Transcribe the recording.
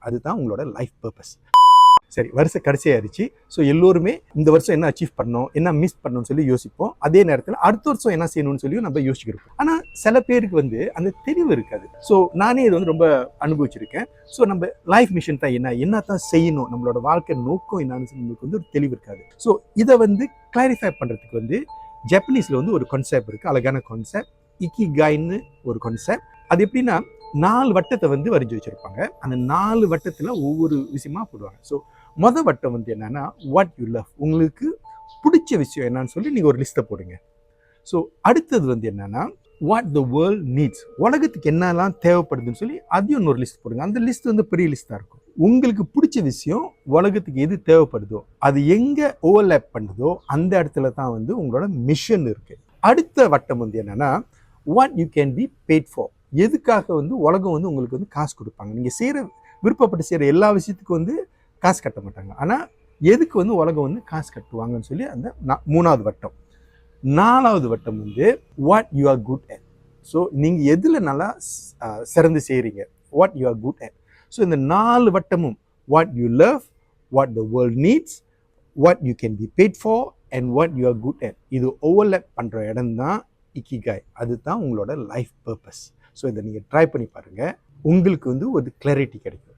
அதுதான் உங்களோட life purpose. சரி, வருஷம் கடைசியாயிருச்சு. ஸோ எல்லோருமே இந்த வருஷம் என்ன அச்சீவ் பண்ணணும், என்ன மிஸ் பண்ணணும்னு சொல்லி யோசிப்போம். அதே நேரத்தில் அடுத்த வருஷம் என்ன செய்யணும்னு சொல்லி நம்ம யோசிக்கிறோம். ஆனால் சில பேருக்கு அந்த தெளிவு இருக்காது. ஸோ நானே இது ரொம்ப அனுபவிச்சிருக்கேன். ஸோ நம்ம லைஃப் மிஷன் தான் என்ன தான் செய்யணும், நம்மளோட வாழ்க்கை நோக்கம் என்னன்னு நம்மளுக்கு ஒரு தெளிவு இருக்காது. ஸோ இதை கிளாரிஃபை பண்ணுறதுக்கு ஜப்பனீஸில் ஒரு கான்செப்ட் இருக்குது, அழகான கான்செப்ட், இக்கிகாய்ன்னு ஒரு கான்செப்ட். அது எப்படின்னா 4 வட்டத்தை வரைஞ்சி வச்சுருப்பாங்க. அந்த 4 வட்டத்தில் ஒவ்வொரு விஷயமா போடுவாங்க. ஸோ மொதல் வட்டம் என்னன்னா வாட் யூ லவ், உங்களுக்கு பிடிச்ச விஷயம் என்னன்னு சொல்லி நீங்கள் ஒரு லிஸ்ட்டை போடுங்க. ஸோ அடுத்தது என்னன்னா வாட் த வேர்ல்ட் நீட்ஸ், உலகத்துக்கு என்னெல்லாம் தேவைப்படுதுன்னு சொல்லி அதையும் இன்னொரு லிஸ்ட் போடுங்க. அந்த லிஸ்ட் பெரிய லிஸ்ட்டாக இருக்கும். உங்களுக்கு பிடிச்ச விஷயம் உலகத்துக்கு எது தேவைப்படுதோ அது எங்கே ஓவர்லேப் பண்ணுதோ அந்த இடத்துல தான் உங்களோட மிஷன் இருக்குது. அடுத்த வட்டம் என்னன்னா what you can be paid for, எதுக்காக உலகம் உங்களுக்கு காசு கொடுப்பாங்க. நீங்கள் செய்கிற விருப்பப்பட்டு செய்கிற எல்லா விஷயத்துக்கும் காசு கட்ட மாட்டாங்க. ஆனால் எதுக்கு உலகம் காசு கட்டுவாங்கன்னு சொல்லி அந்த 3வது வட்டம். 4வது வட்டம் what you are good at. So நீங்கள் எதில் நல்லா சிறந்து செய்கிறீங்க, what you are good at. So இந்த 4 வட்டமும் what you love, what the world needs, what you can be paid for and what you are good at, இது overlap பண்ணுற இடம் தான் இக்கிகாய். அதுதான் உங்களோட லைஃப் பர்பஸ். ஸோ இதை நீங்கள் ட்ரை பண்ணி பாருங்கள், உங்களுக்கு ஒரு கிளாரிட்டி கிடைக்கும்.